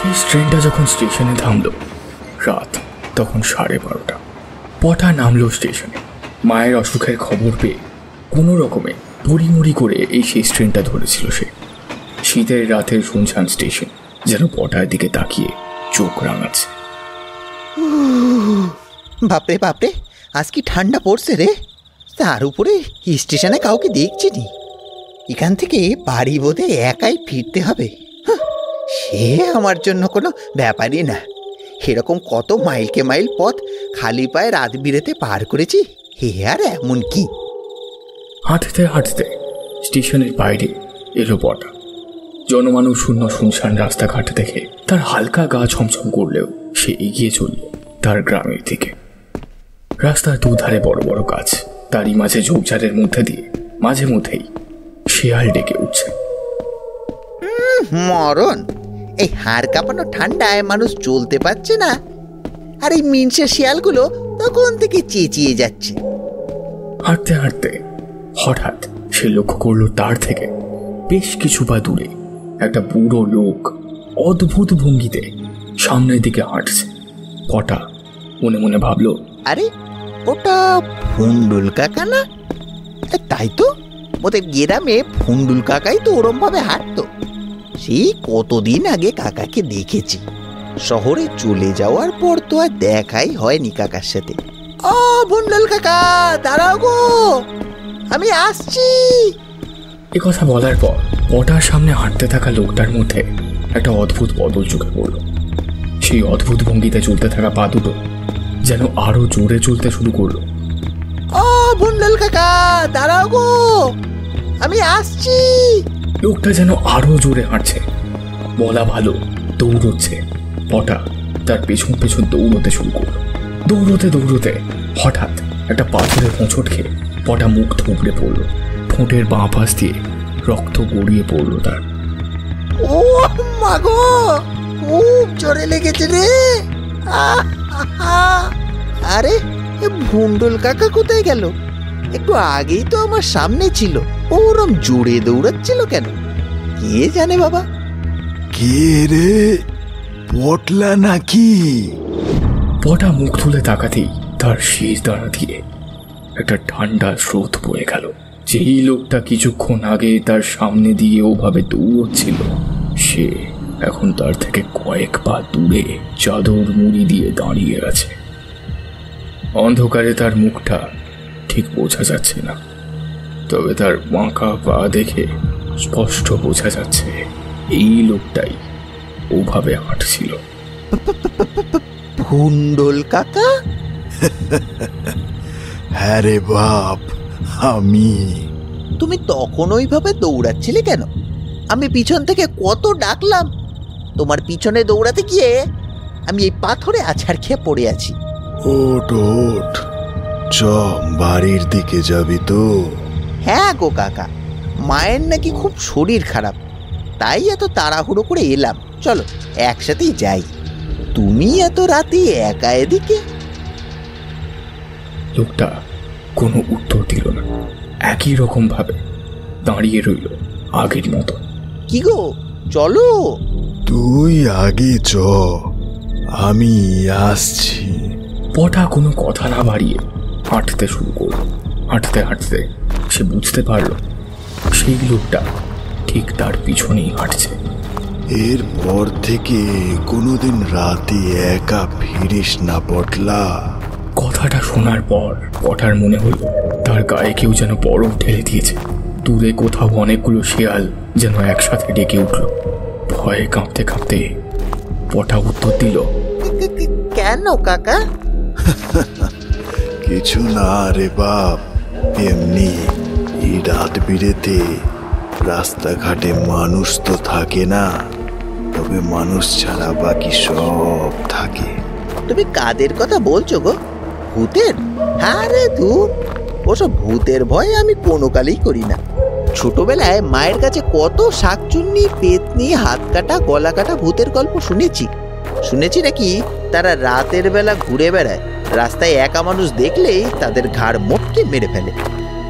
শেষ ট্রেনটা যখন স্টেশনে থামলো, রাত তখন 12:30। পটা নামলো স্টেশনে। মায়ের অসুখের খবর পেয়ে কোনো রকমে তড়িমড়ি করে এই শেষ ট্রেনটা ধরেছিল সে। শীতের রাতের শুনশান স্টেশন যেন পটার দিকে তাকিয়ে চোখ রাঙাচ্ছে। বাপরে বাপরে, আজ কি ঠান্ডা পড়ছে রে। তার উপরে স্টেশনে কাউকে দেখছি নি। এখান থেকে বাড়ি বোধে একাই ফিরতে হবে। সে আমার জন্য কোনো ব্যাপারই না। এরকম কত মাইলকে মাইল পথ খালি পায়ে রাত বিরেতে পার করেছি, হে আর এমন কি। হাঁটতে হাঁটতে স্টেশনের বাইরে এলো পটা। জনমানব শূন্য শুনশান রাস্তাঘাট দেখে তার হালকা গা ছমছম করলেও সে এগিয়ে চলল তার গ্রামের দিকে। রাস্তার দুধারে বড় বড় গাছ, তারই মাঝে ঝোপঝাড়ের মধ্যে দিয়ে মাঝে মধ্যেই শেয়াল ডেকে উঠছে। মরণ, এই হাড় কাঁপানো ঠান্ডায় মানুষ চলতে পারছে না, আর এই মিনসে শিয়ালগুলো তখন থেকে চেঁচিয়ে যাচ্ছে। হাঁটতে হাঁটতে হঠাৎ সে লক্ষ্য করলো তার থেকে বেশ কিছু পা দূরে একটা বুড়ো লোক অদ্ভুত ভঙ্গিতে সামনের দিকে হাঁটছে। পটা মনে মনে ভাবলো, আরে ওটা ফুন্ডুল কাকা না? তাই তো, ওদের গ্রামে ফুন্ডুল কাকাই তো ওরম ভাবে হাঁটতো। সেই কতদিন আগে কাকাকে দেখেছি। শহরে চলে যাওয়ার পর তো আর দেখাই হয়নি কাকার সাথে। ও ফুন্ডুল কাকা, দাঁড়াও গো, আমি আসছি। এ কথা বলার পর পটার সামনে হাঁটতে থাকা লোকটার মধ্যে একটা অদ্ভুত বদল চোখে পড়ল। সেই অদ্ভুত ভঙ্গিতে চলতে থাকা পা দুটো যেন আরো জোরে চলতে শুরু করলো। ও ফুন্ডুল কাকা, দাঁড়াও গো, আমি আসছি। লোকটা যেন আরো জোরে হাঁটছে, বলা ভালো দৌড়চ্ছে। পটা তার পেছন পেছন দৌড়তে শুরু করলো। দৌড়তে দৌড়তে হঠাৎ একটা পাথরের হোঁচট খেয়ে পটা মুখ থুবড়ে পড়লো। ঠোঁটের বাঁ পাশ দিয়ে রক্ত গড়িয়ে পড়লো তার। ও মাগো, খুব জোরে লেগেছে রে। আরে ভুন্ডুল কাকা কোথায় গেল? একটু আগেই তো আমার সামনে ছিল, ওরম জোরে দৌড়াচ্ছিল কেন কে জানে বাবা। কে রে, পটলা নাকি? পটা মুখ তুলে তাকাতেই তার শেষ দাঁড়া দিয়ে একটা ঠান্ডা স্রোত বয়ে গেল। যেই লোকটা কিছুক্ষণ আগে তার সামনে দিয়ে ওভাবে দৌড়চ্ছিল, সে এখন তার থেকে কয়েক পা দূরে চাদর মুড়ি দিয়ে দাঁড়িয়ে আছে। অন্ধকারে তার মুখটা ঠিক বোঝা যাচ্ছে না, তবে তার বাঁকা পা দেখে স্পষ্ট বোঝা যাচ্ছে এই লোকটাই ওভাবে হাঁটছিল। ভুন্ডুল কাকা? হ্যাঁ রে বাপ, আমি। তুমি তখন ওইভাবে দৌড়াচ্ছিলে কেন? আমি পিছন থেকে কত ডাকলাম। তোমার পিছনে দৌড়াতে গিয়ে আমি এই পাথরে আছাড় খেয়ে পড়ে আছি। ওঠ ওঠ, চ বাড়ির দিকে যাবি তো? হ্যাঁ গো কাকা, মায়ের নাকি খুব শরীর খারাপ, তাই এত তাড়াহুড়ো করে এলাম। চলো একসাথেই যাই। তুমি এত রাতে একা এদিকে? লোকটা কোনো উত্তর দিল না, একই রকম ভাবে দাঁড়িয়ে রইল আগের মতো। কি গো, চলো। তুই আগে চ, আমি আসছি। পটা কোনো কথা না বাড়িয়ে হাঁটতে শুরু করল। হাঁটতে হাঁটতে সে বুঝতে পারল সেই লোকটা ঠিক তার পিছনেই হাঁটছে। এরপর থেকে কোনোদিন রাতে একা ফিরিস না পটলা। কথাটা শোনার পর পটার মনে হলো তার গায়ে কেউ যেন বরফ ঢেলে দিয়েছে। দূরে কোথাও অনেকগুলো শেয়াল যেন একসাথে ডেকে উঠল। ভয়ে কাঁপতে কাঁপতে পটা উত্তর দিল, কেন কাকা? কিছু না রে বাপ, এমনি এই রাত বিরেতে রাস্তাঘাটে মানুষ তো থাকে না, তবে মানুষ ছাড়া বাকি সব থাকে। তুমি কাদের কথা বলছো গো? ভূতের? হ্যাঁ রে ধুর, ওসব ভূতের ভয় আমি কোনো কালেই করি না। ছোটবেলায় মায়ের কাছে কত শাকচুন্নি, পেতনি, হাত কাটা, গলা কাটা ভূতের গল্প শুনেছি নাকি তারা রাতের বেলা ঘুরে বেড়ায়, রাস্তায় একা মানুষ দেখলেই তাদের ঘাড় মোটকে মেরে ফেলে।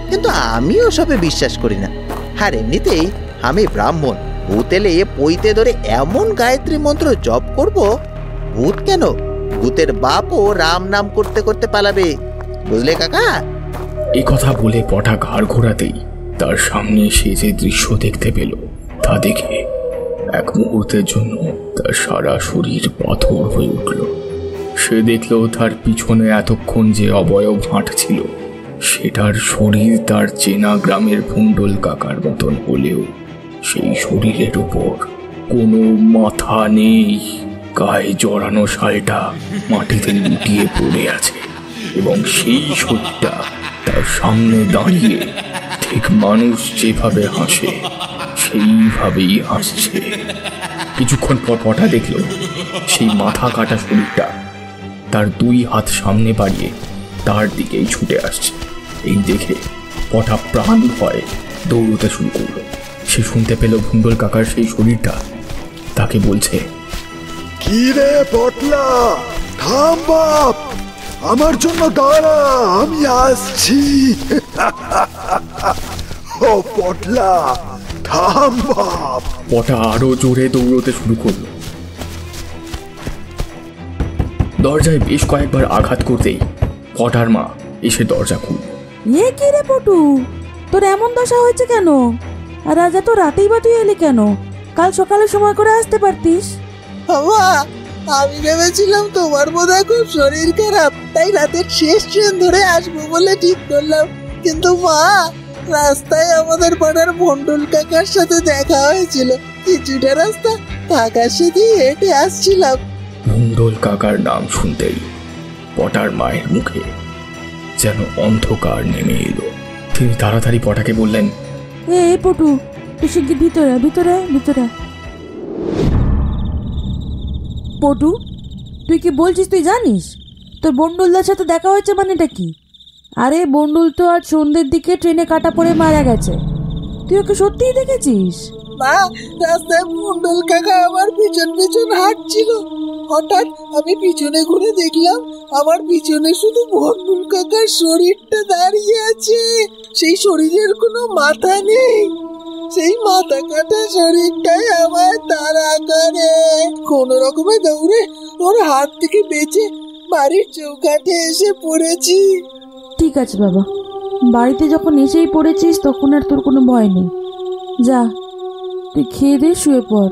কিন্তু আমি ওসবে বিশ্বাস করি না। আর এমনিতেই আমি ব্রাহ্মণ, ভূত এলে পইতে ধরে এমন গায়ত্রী মন্ত্র জপ করব, ভূত কেন, ভূতের বাপও রাম নাম করতে করতে পালাবে, বুঝলে কাকা? এই কথা বলে পটা ঘাড় ঘোরাতেই তার সামনে সে যে দৃশ্য দেখতে পেল তা দেখে এক মুহূর্তের জন্য তার সারা শরীর পাথর হয়ে উঠল। সে দেখল তার পিছনে এতক্ষণ যে অবয়ব হাঁটছিল সেটার শরীর তার চেনা গ্রামের ভুন্ডল কাকার মতন হলেও সেই শরীরের উপর কোনো মাথা নেই। গায়ে জড়ানো শালটা মাটিতে লুটিয়ে পড়ে আছে এবং সেই শরীরটা তার সামনে দাঁড়িয়ে ঠিক মানুষ যেভাবে হাসে সেইভাবেই হাসছে। কিছুক্ষণ পর পটা দেখল সেই মাথা কাটা শরীরটা তার দুই হাত সামনে বাড়িয়ে তার দিকেই ছুটে আসছে। এই দেখে পটা প্রাণ ভয়ে দৌড়তে শুরু করলো। সে শুনতে পেল ভুন্ডল কাকার সেই শরীরটা তাকে বলছে, কি রে পটলা, থাম বাপ, আমার জন্য দাঁড়া, আমি আসছি। ও পটলা, থাম বাপ। পটা আরো জোরে দৌড়তে শুরু করলো। দরজায় বেশ কয়েকবার আঘাত করতেই পটার মা এসে দরজা খুলল। এ কি রে পটু, তোর এমন দশা হয়েছে কেন? আর আজ এত রাতেই বা তুই এলি কেন? কাল সকালে সময় করে আসতে পারতিস। বাবা, আমি ভেবেছিলাম তোমার বোধহয় খুব শরীর খারাপ, তাই রাতের শেষ ট্রেন ধরে আসবো বলে ঠিক করলাম। কিন্তু মা, রাস্তায় আমাদের পাড়ার ভন্ডল কাকার সাথে দেখা হয়েছিল। কিছুটা রাস্তা কাকার সাথে হেঁটে আসছিলাম। ভুন্ডল কাকার নাম শুনতেই পটার মায়ের মুখে যেন অন্ধকার নেমে এলো। তিনি তাড়াতাড়ি পটাকে বললেন, এ পটু, তুই শিগগির ভিতরে ভিতরে ভিতরে। পটু, তুই কি বলছিস? তুই জানিস তোর বন্ডুলদার সাথে দেখা হয়েছে মানেটা কি? আরে বন্ডুল তো আজ সন্ধ্যের দিকে ট্রেনে কাটা পড়ে মারা গেছে। তুই ওকে সত্যিই দেখেছিস? মা, রাস্তায় ভন্ডল কাকা আমার পিছন পিছন হাঁটছিল। হঠাৎ আমি পিছনে ঘুরে দেখলাম আমার পিছনে শুধু ভন্ডল কাকার শরীরটা দাঁড়িয়ে আছে। সেই শরীরের কোনো মাথা নেই। সেই মাথা কাটা শরীরটাই আমার তাড়া করে। কোন রকমে দৌড়ে ওর হাত থেকে বেঁচে বাড়ির চৌকাঠে এসে পড়েছি। ঠিক আছে বাবা, বাড়িতে যখন এসেই পড়েছিস তখন আর তোর কোনো ভয় নেই। যা, তুই খেয়ে দে, শুয়ে পড়।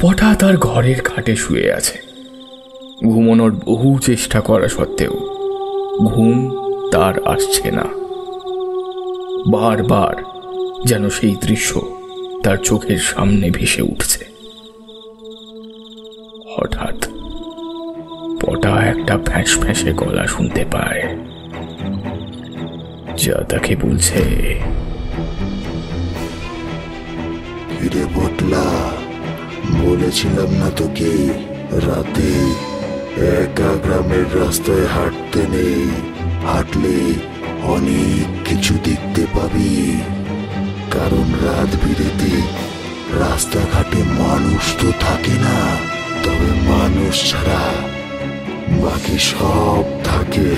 পটা তার ঘরের খাটে শুয়ে আছে। ঘুমানোর বহু চেষ্টা করা সত্ত্বেও ঘুম তার আসছে না। বারবার যেন সেই দৃশ্য তার চোখের সামনে ভেসে উঠছে। হঠাৎ পটা একটা ফ্যাঁস ফ্যাঁসে গলা শুনতে পায়, যা তাকে বলছে, রে পটলা, বলেছিলাম না তোকে রাতে একা গ্রামের রাস্তায় হাঁটতে নেই, হাঁটলে অনেক কিছু দেখতে পাবি। কারণ রাত বিরেতে রাস্তাঘাটে মানুষ তো থাকে না, তবে মানুষ ছাড়া বাকি সব থাকে।